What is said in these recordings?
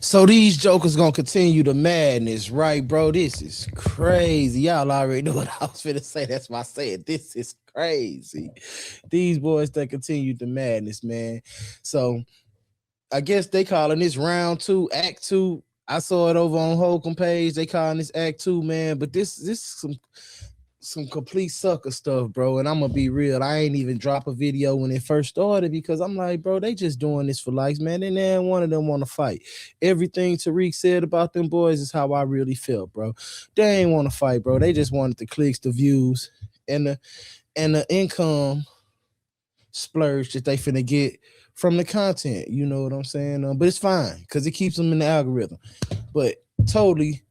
So these jokers gonna continue the madness, right, bro? This is crazy. Y'all already know what I was finna say. That's why I said this is crazy. These boys that continue the madness, man. So I guess they calling this round two, act two. I saw it over on Holcomb page. They calling this act two, man. But this is some complete sucker stuff, bro. And I'm gonna be real. I ain't even drop a video when it first started because I'm like, bro, they just doing this for likes, man. And then one of them want to fight. Everything Tariq said about them boys is how I really felt, bro. They ain't want to fight, bro. They just wanted the clicks, the views, and the income splurge that they finna get from the content. You know what I'm saying? But it's fine because it keeps them in the algorithm. But totally,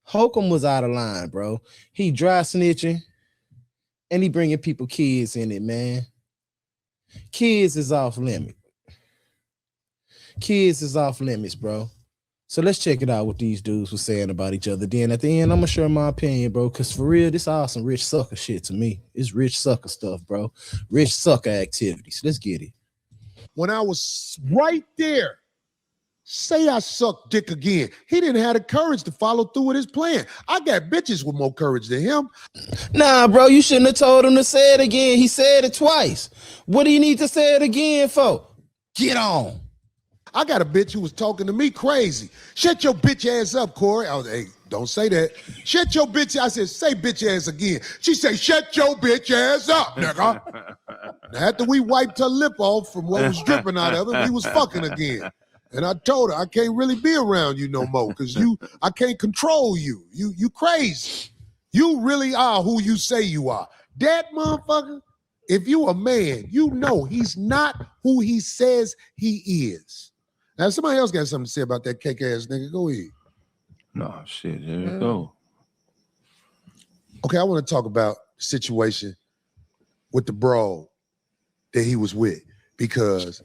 Holcomb was out of line, bro. He dry snitching and he bringing people kids in it, man. Kids is off limit. Kids is off limits, bro. So let's check it out what these dudes were saying about each other. Then at the end, I'm gonna share my opinion, bro. Cause for real, this all some rich sucker shit to me. It's rich sucker stuff, bro. Rich sucker activities. Let's get it. When I was right there, say I sucked dick again. He didn't have the courage to follow through with his plan. I got bitches with more courage than him. Nah, bro, you shouldn't have told him to say it again. He said it twice. What do you need to say it again for? Get on. I got a bitch who was talking to me crazy. Shut your bitch ass up, Corey. I was, hey, don't say that. Shut your bitch. I said, say bitch ass again. She said, shut your bitch ass up, nigga. Now, after we wiped her lip off from what was dripping out of it, we was fucking again. And I told her, I can't really be around you no more because I can't control you. You crazy. You really are who you say you are. That motherfucker, if you a man, you know he's not who he says he is. Now, somebody else got something to say about that cake ass nigga. Go ahead. No, shit, here we go. Okay, I want to talk about the situation with the bro that he was with because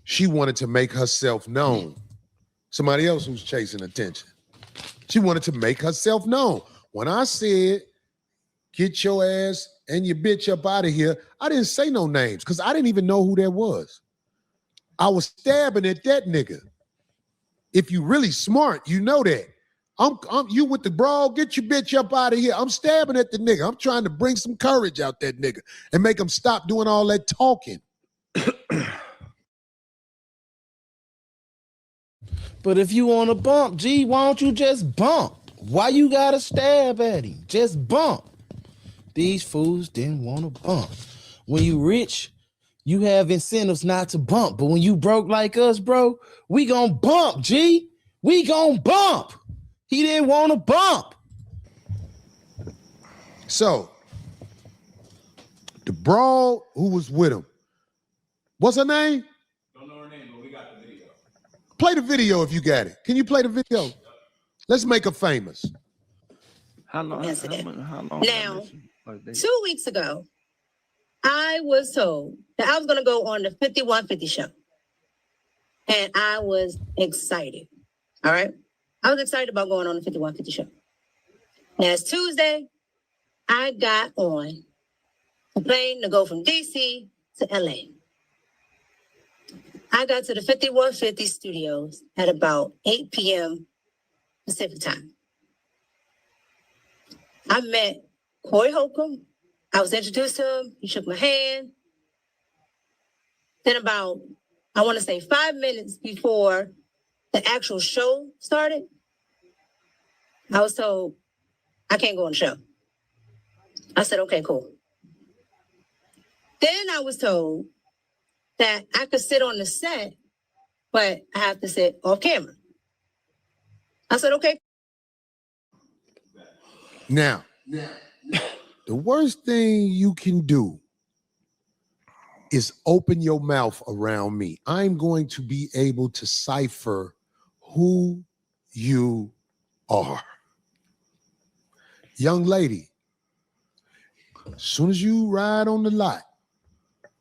she wanted to make herself known. Somebody else who's chasing attention. She wanted to make herself known. When I said, get your ass and your bitch up out of here, I didn't say no names because I didn't even know who that was. I was stabbing at that nigga. If you really smart, you know that. I'm you with the bro, get your bitch up out of here. I'm stabbing at the nigga. I'm trying to bring some courage out that nigga and make him stop doing all that talking. But if you want to bump, G, why don't you just bump? Why you gotta stab at him? Just bump. These fools didn't want to bump. When you rich, you have incentives not to bump. But when you broke like us, bro, we gonna bump, G. We gonna bump. He didn't want to bump. So, the bro who was with him, what's her name? Don't know her name, but we got the video. Play the video if you got it. Can you play the video? Yep. Let's make her famous. How long? Now, 2 weeks ago, I was told that I was going to go on the 5150 show. And I was excited. All right? I was excited about going on the 5150 show. Now, it's Tuesday. I got on a plane to go from D.C. to L.A. I got to the 5150 studios at about 8 p.m. Pacific time. I met Corey Holcomb. I was introduced to him. He shook my hand. Then about, I want to say 5 minutes before the actual show started, I was told, I can't go on the show. I said, okay, cool. Then I was told that I could sit on the set, but I have to sit off camera. I said, okay. Now, the worst thing you can do is open your mouth around me. I'm going to be able to cipher who you are. Young lady, as soon as you ride on the lot,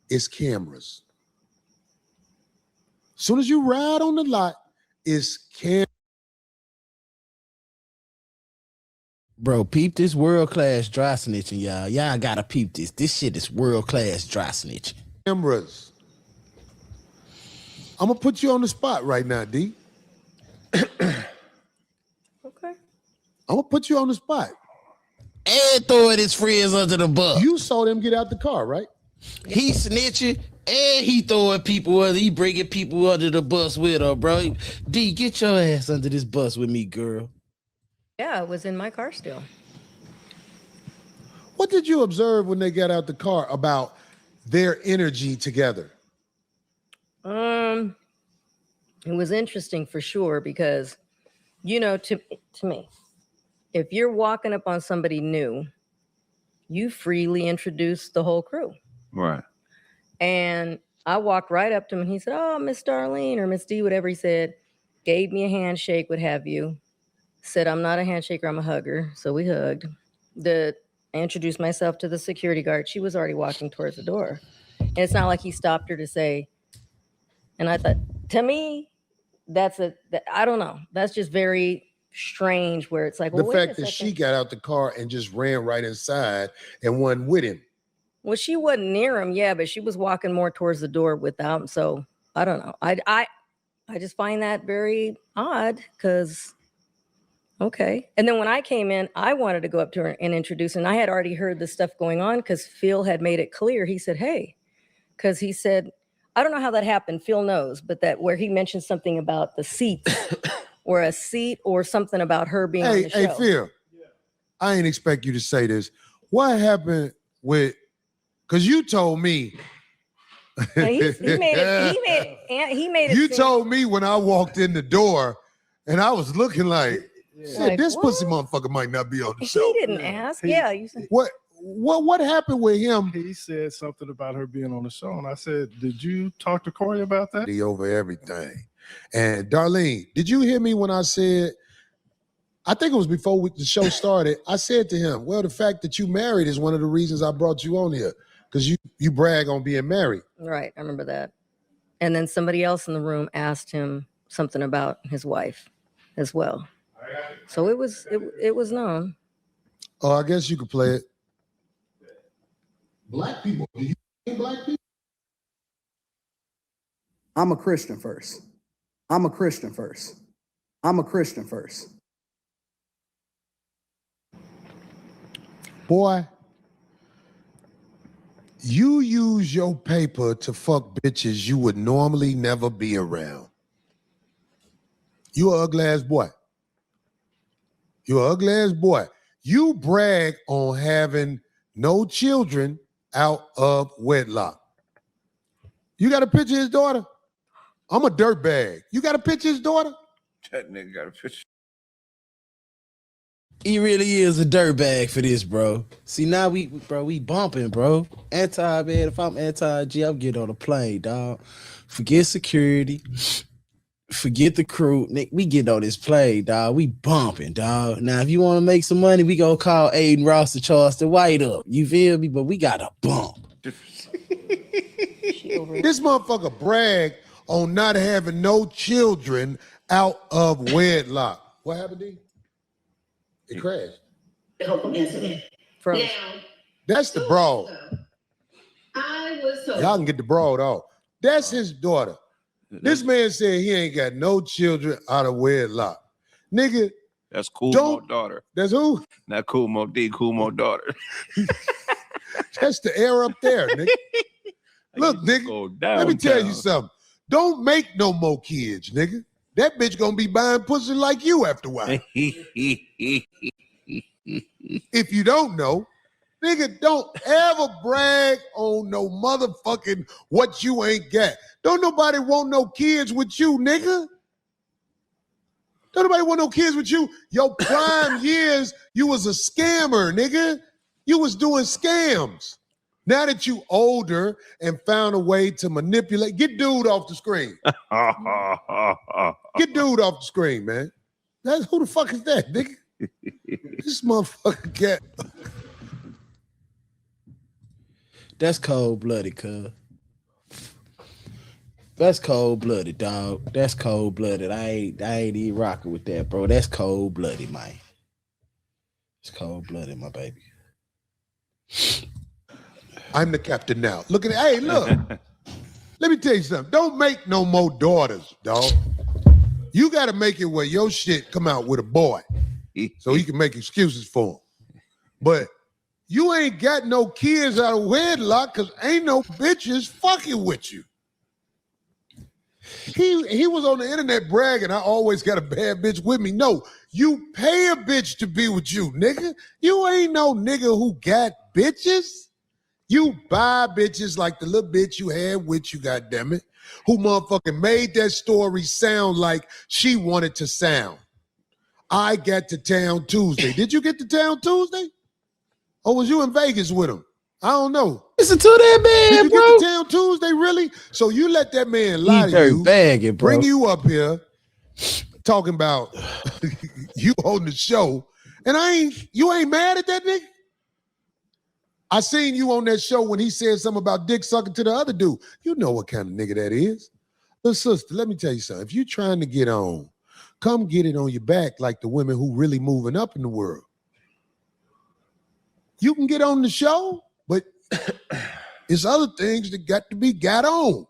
it's cameras. As soon as you ride on the lot, it's cameras. Bro, peep this world-class dry snitching, y'all. Y'all gotta peep this. This shit is world-class dry snitching. Cameras. I'm gonna put you on the spot right now, D. I'm gonna put you on the spot. And throwing his friends under the bus. You saw them get out the car, right? He snitching and he throwing people under. He bringing people under the bus with her, bro. D, get your ass under this bus with me, girl. Yeah, it was in my car still. What did you observe when they got out the car about their energy together? It was interesting for sure because, you know, to me, if you're walking up on somebody new, you freely introduce the whole crew. Right. And I walked right up to him and he said, "Oh, Miss Darlene," or Miss D, whatever he said, gave me a handshake, what have you. Said, "I'm not a handshaker, I'm a hugger." So we hugged. I introduced myself to the security guard. She was already walking towards the door. And it's not like he stopped her to say, and I thought, to me, I don't know. That's just very strange where it's like, well, the fact that she got out the car and just ran right inside and wasn't with him. Well, she wasn't near him, yeah, but she was walking more towards the door without him. So I don't know. I just find that very odd because, okay. And then when I came in, I wanted to go up to her and introduce her. And I had already heard the stuff going on because Phil had made it clear. He said, "Hey," because he said, I don't know how that happened. Phil knows, but that where he mentioned something about the seat or a seat or something about her being on the show. Hey, Phil, I ain't expect you to say this. What happened with, because you told me. He made it. You told me when I walked in the door and I was looking like, Like, this what? pussy motherfucker might not be on the show. He didn't ask. Yeah. You said, What happened with him? He said something about her being on the show, and I said, "Did you talk to Corey about that?" Over everything. And Darlene, did you hear me when I said, I think it was before the show started, I said to him, well, the fact that you married is one of the reasons I brought you on here, because you brag on being married. right. I remember that. And then somebody else in the room asked him something about his wife as well. So it was known. Oh, I guess you could play it. Black people, do you hate black people? I'm a Christian first. I'm a Christian first. I'm a Christian first. Boy, you use your paper to fuck bitches you would normally never be around. You an ugly ass boy. You an ugly ass boy. You brag on having no children out of wedlock. You got a picture of his daughter? I'm a dirtbag. You got a picture of his daughter? That nigga got a picture. He really is a dirtbag for this, bro. See, now we bumping, bro. Man, if I'm anti-G, I'm getting on a plane, dog. Forget security. Forget the crew. Nick, we getting on this plane, dog. We bumping, dog. Now, if you want to make some money, we gonna call Aiden Ross to Charleston White up. You feel me? But we got to bump. This motherfucker brag on not having no children out of wedlock. What happened, D? It crashed. From Now, That's the broad. I was told. Y'all can get the broad off. That's his daughter. This man said he ain't got no children out of wedlock. Nigga, That's Cool Don't- Mo daughter. that's who? Not Cool Mo D, Cool Mo daughter. That's the air up there, nigga. Look, nigga, Go let me tell you downtown. something. Don't make no more kids, nigga. That bitch gonna be buying pussy like you after a while. If you don't know, nigga, don't ever brag on no motherfucking what you ain't got. Don't nobody want no kids with you, nigga. Don't nobody want no kids with you. Your prime years, you was a scammer, nigga. You was doing scams. Now that you older and found a way to manipulate, get dude off the screen. Get dude off the screen, man. That's who the fuck is that, nigga? This motherfucker cat. That's cold-blooded, cuz. That's cold-blooded, dog. That's cold-blooded. I ain't even rocking with that, bro. That's cold-blooded, man. It's cold-blooded, my baby. I'm the captain now. Look at it. Hey, look. Let me tell you something. Don't make no more daughters, dog. You got to make it where your shit come out with a boy. so he can make excuses for him. But you ain't got no kids out of wedlock because ain't no bitches fucking with you. He was on the internet bragging, I always got a bad bitch with me. No, you pay a bitch to be with you, nigga. You ain't no nigga who got bitches. You buy bitches like the little bitch you had with you, goddammit, who motherfucking made that story sound like she wanted to sound. I got to town Tuesday. Did you get to town Tuesday? Or was you in Vegas with him? I don't know. Listen to that man, Did you bro. get to town Tuesday, really? So you let that man lie to you, bagging, bro. bring you up here, talking about you on the show, and you ain't mad at that nigga? I seen you on that show when he said something about dick sucking to the other dude. You know what kind of nigga that is. Little sister, let me tell you something. If you trying to get on, come get it on your back like the women who really moving up in the world. You can get on the show, but it's other things that got to be got on.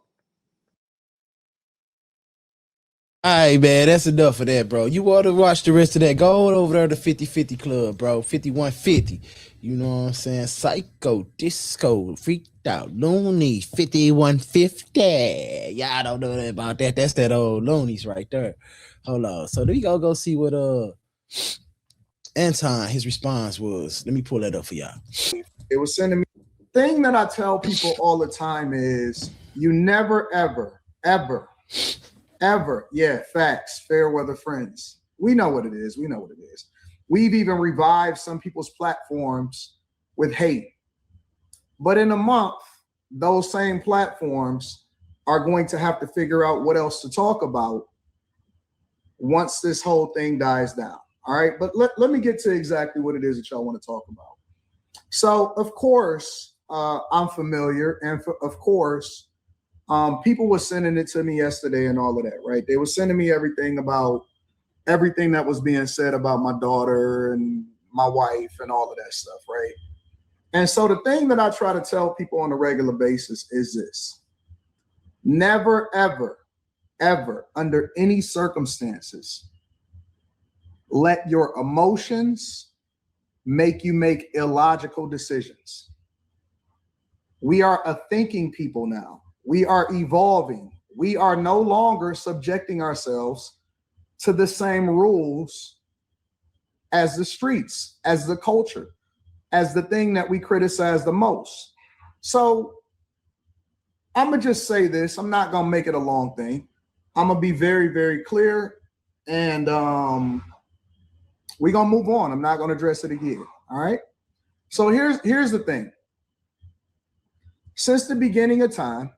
All right, man, that's enough of that, bro. You want to watch the rest of that? Go on over there to 50-50 Club, bro. 5150. You know what I'm saying? Psycho, disco, freaked out, loony, 5150. Y'all don't know that about that. That's that old loonies right there. Hold on. So we go see what Anton, his response was. Let me pull that up for y'all. It was sending me. Thing that I tell people all the time is you never, ever, yeah, facts, fair weather friends. We know what it is. We know what it is. We've even revived some people's platforms with hate. But in a month, those same platforms are going to have to figure out what else to talk about once this whole thing dies down. All right, but let me get to exactly what it is that y'all want to talk about. So, of course, I'm familiar, and of course, people were sending it to me yesterday and all of that, right? They were sending me everything about everything that was being said about my daughter and my wife and all of that stuff, right? And so the thing that I try to tell people on a regular basis is this: never, ever, under any circumstances, let your emotions make you make illogical decisions. We are a thinking people now. We are evolving. We are no longer subjecting ourselves to the same rules as the streets, as the culture, as the thing that we criticize the most. So I'm gonna just say this. I'm not gonna make it a long thing. I'm gonna be very, very clear, and we're gonna move on. I'm not gonna address it again. All right. So here's the thing. Since the beginning of time,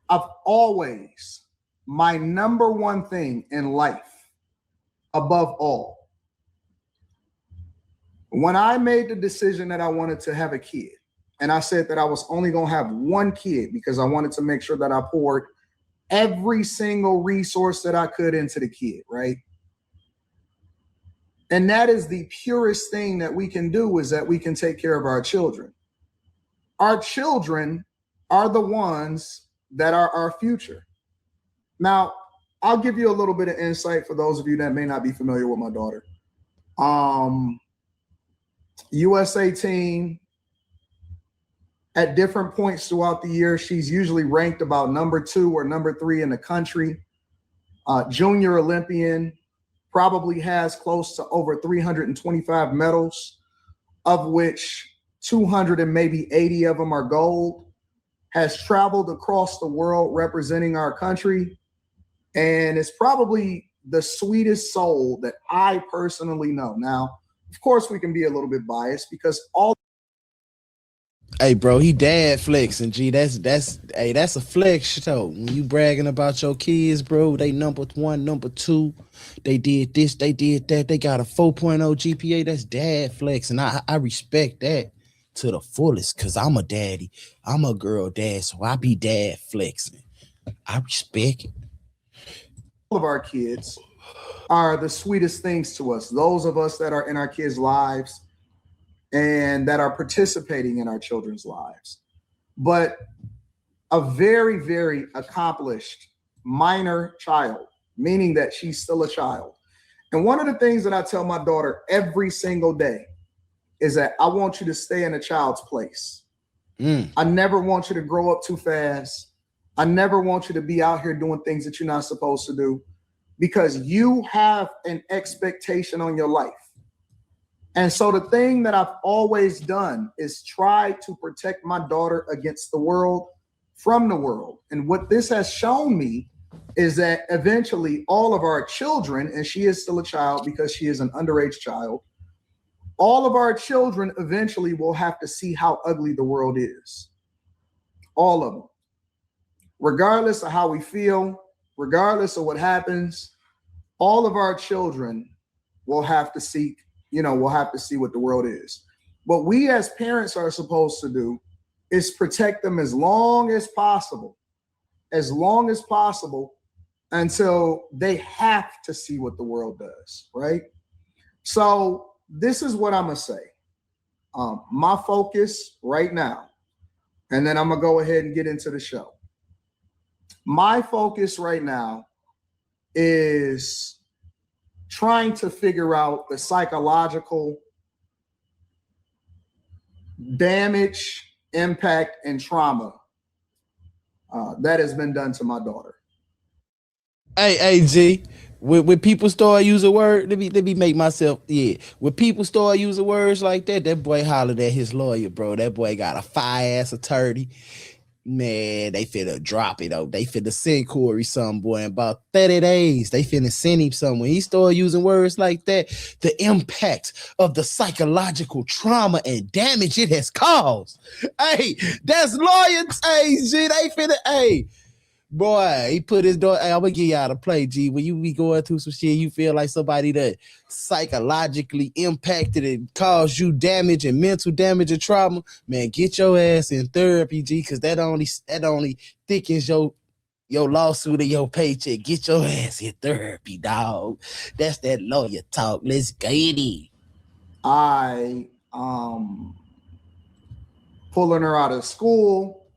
I've always, my number one thing in life, above all, when I made the decision that I wanted to have a kid, and I said that I was only going to have one kid because I wanted to make sure that I poured every single resource that I could into the kid, right? And that is the purest thing that we can do, is that we can take care of our children. Our children are the ones that are our future. Now, I'll give you a little bit of insight for those of you that may not be familiar with my daughter. USA team, at different points throughout the year, she's usually ranked about number 2 or number 3 in the country. Junior Olympian, probably has close to over 325 medals, of which 200 and maybe 80 of them are gold. Has traveled across the world representing our country, and is probably the sweetest soul that I personally know. Now, of course, we can be a little bit biased because all. Hey, bro, he dad flexing. G, that's a flex though. When you bragging about your kids, bro, they number 1, number 2. They did this, they did that. They got a 4.0 GPA. That's dad flex, and I respect that to the fullest, because I'm a daddy. I'm a girl dad, so I be dad flexing. I respect it. All of our kids are the sweetest things to us. Those of us that are in our kids' lives and that are participating in our children's lives. But a very, very accomplished minor child, meaning that she's still a child. And one of the things that I tell my daughter every single day is that I want you to stay in a child's place. I never want you to grow up too fast. I never want you to be out here doing things that you're not supposed to do, because you have an expectation on your life. And so the thing that I've always done is try to protect my daughter against the world, from the world. And what this has shown me is that eventually all of our children, and she is still a child because she is an underage child, all of our children eventually will have to see how ugly the world is. All of them. Regardless of how we feel, regardless of what happens, all of our children will have to see what the world is. What we as parents are supposed to do is protect them as long as possible, until they have to see what the world does, right? So this is what I'm gonna say. My focus right now, and then I'm gonna go ahead and get into the show. My focus right now is trying to figure out the psychological damage, impact, and trauma that has been done to my daughter. Hey, G. When people start using words, let me make myself, when people start using words like that, that boy hollered at his lawyer, bro. That boy got a fire-ass attorney. Man, they finna drop it, though. They finna send Corey something, boy, in about 30 days. They finna send him something. When he started using words like that, the impact of the psychological trauma and damage it has caused. Hey, that's lawyers. Hey, G, they finna, hey. Boy, he put his door. Hey, I'm gonna give y'all to play, G. When you be going through some shit, you feel like somebody that psychologically impacted and caused you damage and mental damage and trauma. Man, get your ass in therapy, G, because that only thickens your lawsuit and your paycheck. Get your ass in therapy, dog. That's that lawyer talk. Let's get it. I pulling her out of school.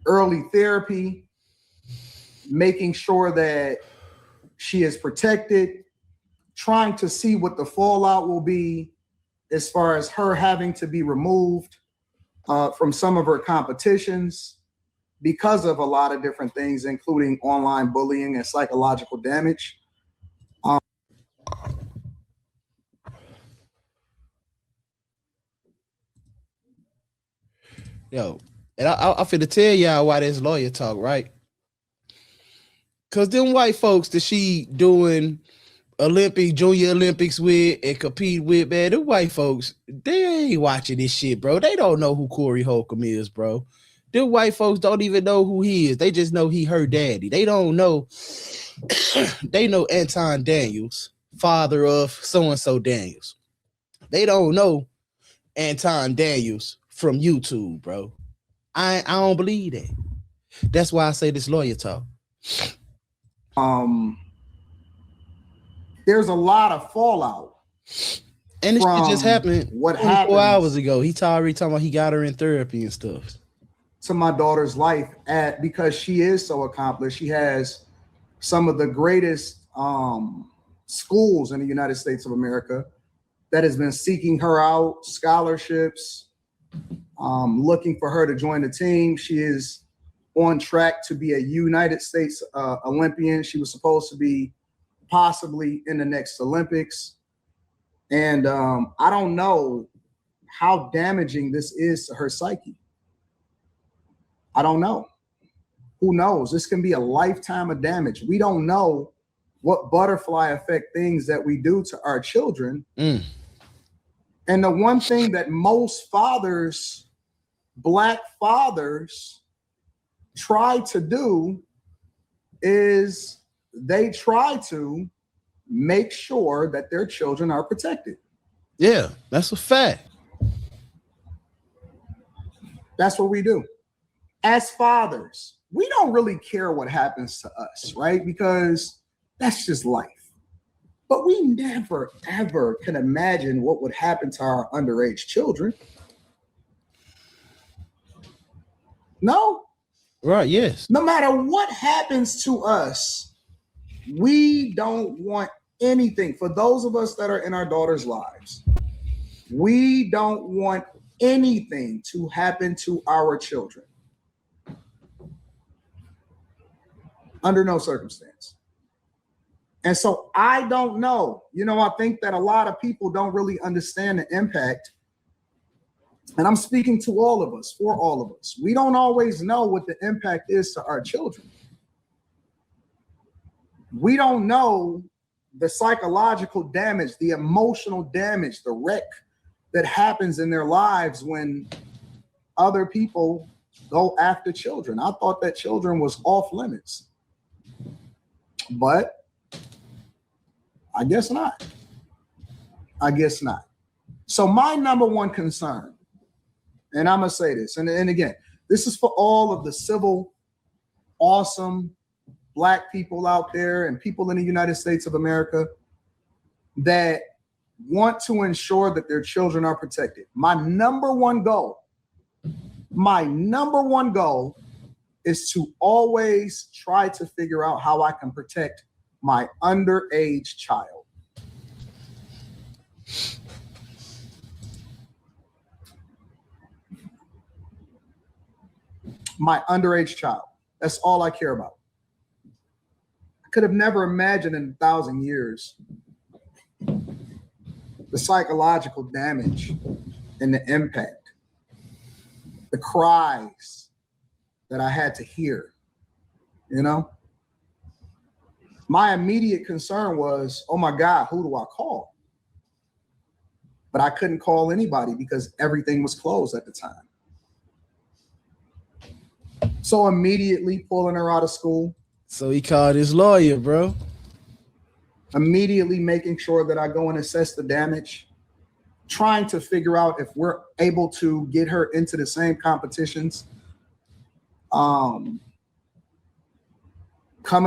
Early therapy, making sure that she is protected, trying to see what the fallout will be as far as her having to be removed from some of her competitions because of a lot of different things, including online bullying and psychological damage. Yo, and I finna tell y'all why this lawyer talk, right? Because them white folks that she doing Junior Olympics with and compete with, man, them white folks, they ain't watching this shit, bro. They don't know who Corey Holcomb is, bro. Them white folks don't even know who he is. They just know he her daddy. They don't know. They know Anton Daniels, father of so-and-so Daniels. They don't know Anton Daniels from YouTube, bro. I don't believe that. That's why I say this lawyer talk. There's a lot of fallout. And this shit just happened what 24 hours ago. He already talking about he got her in therapy and stuff. To my daughter's life because she is so accomplished. She has some of the greatest schools in the United States of America that has been seeking her out, scholarships, looking for her to join the team. She is on track to be a United States Olympian. She was supposed to be possibly in the next Olympics. And I don't know how damaging this is to her psyche. I don't know. Who knows? This can be a lifetime of damage. We don't know what butterfly effect things that we do to our children. And the one thing that most fathers, Black fathers, try to do is they try to make sure that their children are protected. Yeah, that's a fact. That's what we do. As fathers, we don't really care what happens to us, right? Because that's just life. But we never, ever can imagine what would happen to our underage children. No? Right, yes. No matter what happens to us, We don't want anything. For those of us that are in our daughters' lives, we don't want anything to happen to our children. Under no circumstance. And so I don't know. I think that a lot of people don't really understand the impact. And I'm speaking to all of us, for all of us. We don't always know what the impact is to our children. We don't know the psychological damage, the emotional damage, the wreck that happens in their lives when other people go after children. I thought that children was off limits. But I guess not. I guess not. So my number one concern, and I'm going to say this, and again, this is for all of the civil, awesome Black people out there and people in the United States of America that want to ensure that their children are protected. My number one goal is to always try to figure out how I can protect my underage child. My underage child. That's all I care about. I could have never imagined in 1,000 years the psychological damage and the impact, the cries that I had to hear, My immediate concern was, oh my God, who do I call? But I couldn't call anybody because everything was closed at the time. So immediately pulling her out of school. So he called his lawyer, bro. Immediately making sure that I go and assess the damage, trying to figure out if we're able to get her into the same competitions. Coming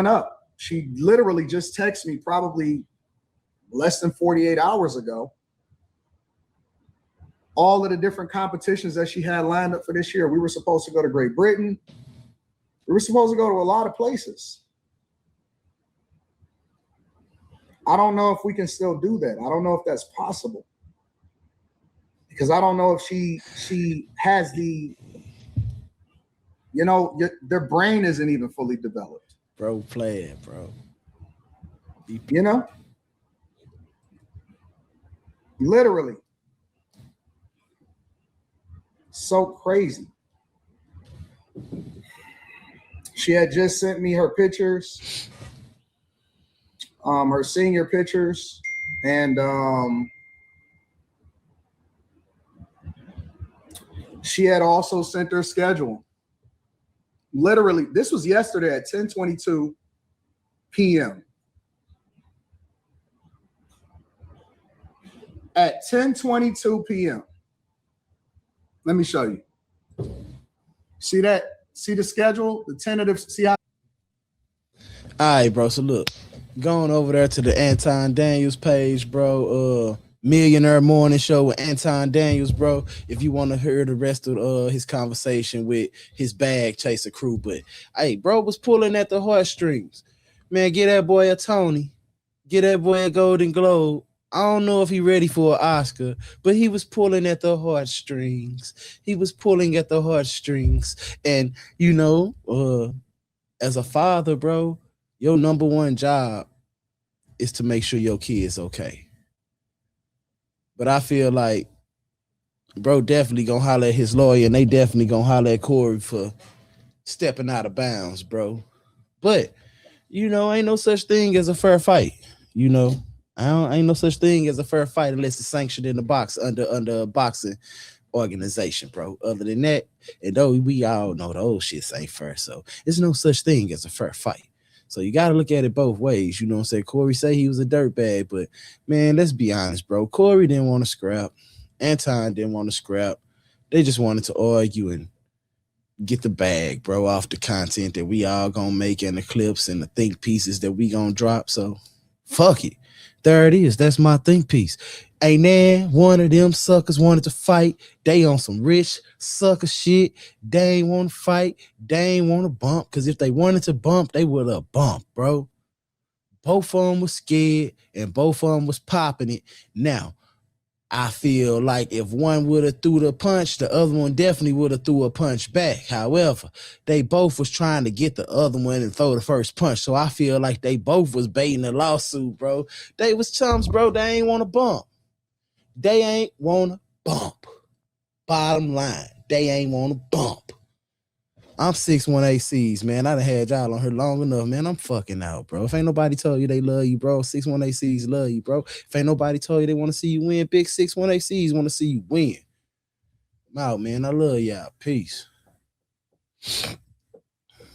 up, she literally just texted me probably less than 48 hours ago. All of the different competitions that she had lined up for this year. We were supposed to go to Great Britain. We were supposed to go to a lot of places. I don't know if we can still do that. I don't know if that's possible. Because I don't know if she has the, their brain isn't even fully developed. Bro, play it, bro. Literally. So crazy. She had just sent me her pictures, her senior pictures, and she had also sent her schedule. Literally, this was yesterday at 10:22 p.m. At 10:22 p.m. Let me show you. See that? See the schedule? The tentative. See how? All right, bro. So look, going over there to the Anton Daniels page, bro. Millionaire Morning Show with Anton Daniels, bro. If you want to hear the rest of his conversation with his bag chaser crew, but hey, bro was pulling at the heartstrings. Man, get that boy a Tony, get that boy a Golden Globe. I don't know if he ready for an Oscar, but he was pulling at the heartstrings. He was pulling at the heartstrings, and as a father, bro, your number one job is to make sure your kid's okay. But I feel like bro definitely gonna holler at his lawyer, and they definitely gonna holler at Corey for stepping out of bounds, bro. But ain't no such thing as a fair fight. Ain't no such thing as a fair fight unless it's sanctioned in the box under a boxing organization, bro. Other than that, and though we all know those shits ain't fair, so there's no such thing as a fair fight. So you got to look at it both ways. You know what I'm saying? Corey say he was a dirtbag, but man, let's be honest, bro. Corey didn't want to scrap. Anton didn't want to scrap. They just wanted to argue and get the bag, bro, off the content that we all gonna make and the clips and the think pieces that we gonna drop. So fuck it. There it is. That's my think piece. Ain't there one of them suckers wanted to fight? They on some rich sucker shit. They ain't want to fight. They ain't want to bump. Because if they wanted to bump, they would have bumped, bro. Both of them was scared and both of them was popping it. Now, I feel like if one would have threw the punch, the other one definitely would have threw a punch back. However, they both was trying to get the other one and throw the first punch. So I feel like they both was baiting the lawsuit, bro. They was chums, bro. They ain't want to bump. They ain't want to bump. Bottom line, they ain't want to bump. I'm 618Cs, man. I done had y'all on here long enough, man. I'm fucking out, bro. If ain't nobody told you they love you, bro, 618Cs love you, bro. If ain't nobody told you they want to see you win, big 618Cs want to see you win. I'm out, man. I love y'all. Peace.